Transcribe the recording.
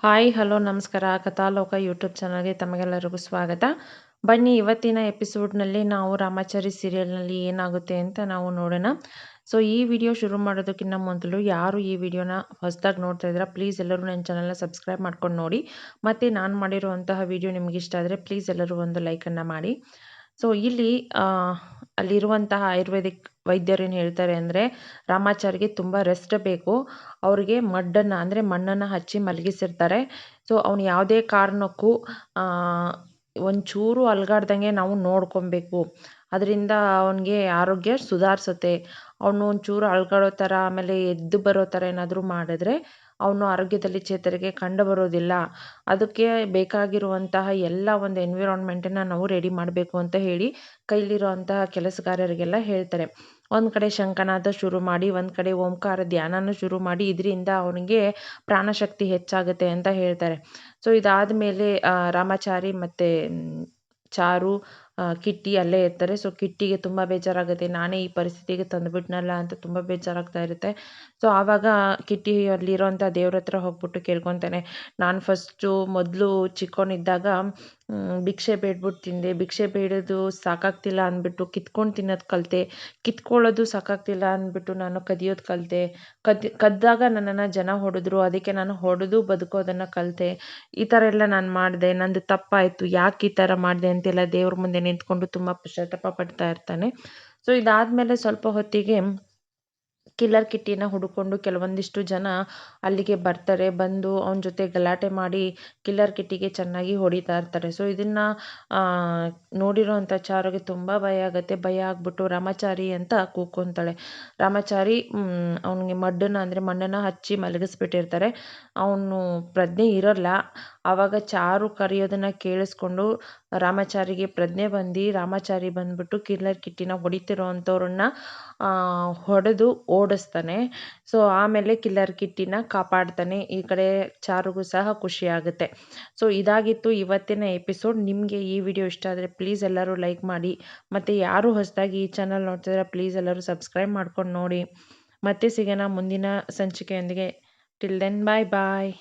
Hi hello ನಮಸ್ಕಾರ ಕಥಾಲೋಕ YouTube ಚಾನಲ್ಗೆ ತಮಗೆಲ್ಲರಿಗೂ ಸ್ವಾಗತ. ಬನ್ನಿ ಇವತ್ತಿನ ಎಪಿಸೋಡ್ನಲ್ಲಿ ನಾವು ರಾಮಾಚಾರಿ ಸೀರಿಯಲ್ನಲ್ಲಿ ಏನಾಗುತ್ತೆ ಅಂತ ನಾವು ನೋಡೋಣ. ಸೊ ಈ ವಿಡಿಯೋ ಶುರು ಮಾಡೋದಕ್ಕಿಂತ ಮೊದಲು ಯಾರು ಈ ವಿಡಿಯೋನ ಹೊಸದಾಗಿ ನೋಡ್ತಾ ಇದ್ದೀರಾ ಪ್ಲೀಸ್ ಎಲ್ಲರೂ ನನ್ನ ಚಾನಲ್ನ ಸಬ್ಸ್ಕ್ರೈಬ್ ಮಾಡ್ಕೊಂಡು ನೋಡಿ. ಮತ್ತು ನಾನು ಮಾಡಿರುವಂತಹ ವಿಡಿಯೋ ನಿಮ್ಗೆ ಇಷ್ಟ ಆದರೆ ಪ್ಲೀಸ್ ಎಲ್ಲರೂ ಒಂದು ಲೈಕನ್ನು ಮಾಡಿ. ಸೊ ಇಲ್ಲಿ ಅಲ್ಲಿರುವಂತಹ ಆಯುರ್ವೇದಿಕ್ ವೈದ್ಯರು ಏನು ಹೇಳ್ತಾರೆ ಅಂದರೆ ರಾಮಾಚಾರಿಗೆ ತುಂಬ ರೆಸ್ಟ್ ಬೇಕು. ಅವ್ರಿಗೆ ಮಡ್ಡನ್ನು ಅಂದರೆ ಮಣ್ಣನ್ನು ಹಚ್ಚಿ ಮಲಗಿಸಿರ್ತಾರೆ. ಸೊ ಅವ್ನು ಯಾವುದೇ ಕಾರಣಕ್ಕೂ ಒಂಚೂರು ಅಲ್ಗಾಡ್ದಂಗೆ ನಾವು ನೋಡ್ಕೊಬೇಕು. ಅದರಿಂದ ಅವನಿಗೆ ಆರೋಗ್ಯ ಸುಧಾರಿಸುತ್ತೆ. ಅವನು ಒಂಚೂರು ಅಲ್ಗಾಡೋ ಥರ ಆಮೇಲೆ ಎದ್ದು ಬರೋ ಥರ ಏನಾದರೂ ಮಾಡಿದ್ರೆ ಅವನು ಆರೋಗ್ಯದಲ್ಲಿ ಚೇತರಿಕೆ ಕಂಡು ಬರೋದಿಲ್ಲ. ಅದಕ್ಕೆ ಬೇಕಾಗಿರುವಂತಹ ಎಲ್ಲ ಒಂದು ಎನ್ವಿರಾನ್ಮೆಂಟನ್ನು ನಾವು ರೆಡಿ ಮಾಡಬೇಕು ಅಂತ ಹೇಳಿ ಕೈಲಿರುವಂತಹ ಕೆಲಸಗಾರರಿಗೆಲ್ಲ ಹೇಳ್ತಾರೆ. ಒಂದು ಕಡೆ ಶಂಖನಾದ ಶುರು ಮಾಡಿ, ಒಂದು ಕಡೆ ಓಂಕಾರ ಧ್ಯಾನನ ಶುರು ಮಾಡಿ, ಇದರಿಂದ ಅವನಿಗೆ ಪ್ರಾಣಶಕ್ತಿ ಹೆಚ್ಚಾಗುತ್ತೆ ಅಂತ ಹೇಳ್ತಾರೆ. ಸೊ ಇದಾದ ಮೇಲೆ ರಾಮಾಚಾರಿ ಮತ್ತು ಚಾರು ಕಿಟ್ಟಿ ಅಲ್ಲೇ ಇರ್ತಾರೆ. ಸೊ ಕಿಟ್ಟಿಗೆ ತುಂಬ ಬೇಜಾರಾಗುತ್ತೆ, ನಾನೇ ಈ ಪರಿಸ್ಥಿತಿಗೆ ತಂದುಬಿಟ್ನಲ್ಲ ಅಂತ ತುಂಬ ಬೇಜಾರಾಗ್ತಾ ಇರುತ್ತೆ. ಸೊ ಆವಾಗ ಕಿಟ್ಟಿ ಅಲ್ಲಿರೋಂಥ ದೇವ್ರ ಹತ್ರ ಹೋಗ್ಬಿಟ್ಟು ಕೇಳ್ಕೊತಾನೆ, ನಾನು ಫಸ್ಟು ಮೊದಲು ಚಿಕ್ಕವನಿದ್ದಾಗ ಭಿಕ್ಷೆ ಬೇಡ್ಬಿಟ್ಟು ತಿಂದೆ, ಭಿಕ್ಷೆ ಬೇಡೋದು ಸಾಕಾಗ್ತಿಲ್ಲ ಅಂದ್ಬಿಟ್ಟು ಕಿತ್ಕೊಂಡು ತಿನ್ನೋದು ಕಲಿತೆ, ಕಿತ್ಕೊಳ್ಳೋದು ಸಾಕಾಗ್ತಿಲ್ಲ ಅಂದ್ಬಿಟ್ಟು ನಾನು ಕದಿಯೋದು ಕಲಿತೆ, ಕದ್ದಾಗ ನನ್ನನ್ನು ಜನ ಹೊಡೆದ್ರು, ಅದಕ್ಕೆ ನಾನು ಹೊಡೆದು ಬದುಕೋದನ್ನು ಕಲಿತೆ, ಈ ಥರ ಎಲ್ಲ ನಾನು ಮಾಡಿದೆ, ನಂದು ತಪ್ಪಾಯಿತು, ಯಾಕೆ ಈ ಥರ ಮಾಡಿದೆ ಅಂತೆಲ್ಲ ದೇವ್ರ ಮುಂದೆ ನಿಂತ್ಕೊಂಡು ತುಂಬ ಪಶ್ಚಾತ್ತಾಪ ಪಡ್ತಾ ಇರ್ತಾನೆ. ಸೊ ಇದಾದಮೇಲೆ ಸ್ವಲ್ಪ ಹೊತ್ತಿಗೆ ಕಿಲ್ಲರ್ ಕಿಟ್ಟಿನ ಹುಡುಕೊಂಡು ಕೆಲವೊಂದಿಷ್ಟು ಜನ ಅಲ್ಲಿಗೆ ಬರ್ತಾರೆ. ಬಂದು ಅವನ ಜೊತೆ ಗಲಾಟೆ ಮಾಡಿ ಕಿಲ್ಲರ್ ಕಿಟ್ಟಿಗೆ ಚೆನ್ನಾಗಿ ಹೊಡಿತಾ ಇರ್ತಾರೆ. ಸೊ ಇದನ್ನು ನೋಡಿರೋಂಥ ಚಾರುಗೆ ತುಂಬ ಭಯ ಆಗುತ್ತೆ. ಭಯ ಆಗ್ಬಿಟ್ಟು ರಾಮಾಚಾರಿ ಅಂತ ಕೂಗ್ಕೊತಾಳೆ. ರಾಮಾಚಾರಿ ಅವನಿಗೆ ಮಡ್ಡನ್ನು ಅಂದರೆ ಮಣ್ಣನ್ನು ಹಚ್ಚಿ ಮಲಗಿಸ್ಬಿಟ್ಟಿರ್ತಾರೆ. ಅವನು ಪ್ರಜ್ಞೆ ಇರೋಲ್ಲ. ಆವಾಗ ಚಾರು ಕರೆಯೋದನ್ನು ಕೇಳಿಸ್ಕೊಂಡು ರಾಮಾಚಾರಿಗೆ ಪ್ರಜ್ಞೆ ಬಂದು ರಾಮಾಚಾರಿ ಬಂದ್ಬಿಟ್ಟು ಕಿಲ್ಲರ್ ಕಿಟ್ಟಿನ ಹೊಡಿತಿರೋ ಅಂಥವ್ರನ್ನ ಹೊಡೆದು ಓಡಿಸ್ತಾನೆ. ಸೊ ಆಮೇಲೆ ಕಿಲ್ಲರ್ ಕಿಟ್ಟಿನ ಕಾಪಾಡ್ತಾನೆ. ಈ ಕಡೆ ಚಾರುಗೂ ಸಹ ಖುಷಿ ಆಗುತ್ತೆ. ಸೊ ಇದಾಗಿತ್ತು ಇವತ್ತಿನ ಎಪಿಸೋಡ್. ನಿಮಗೆ ಈ ವಿಡಿಯೋ ಇಷ್ಟ ಆದರೆ ಪ್ಲೀಸ್ ಎಲ್ಲರೂ ಲೈಕ್ ಮಾಡಿ. ಮತ್ತು ಯಾರು ಹೊಸದಾಗಿ ಈ ಚಾನಲ್ ನೋಡ್ತಿದ್ರೆ ಪ್ಲೀಸ್ ಎಲ್ಲರೂ ಸಬ್ಸ್ಕ್ರೈಬ್ ಮಾಡ್ಕೊಂಡು ನೋಡಿ. ಮತ್ತೆ ಸಿಗೋಣ ಮುಂದಿನ ಸಂಚಿಕೆಯೊಂದಿಗೆ. ಟಿಲ್ ದೆನ್ ಬಾಯ್ ಬಾಯ್.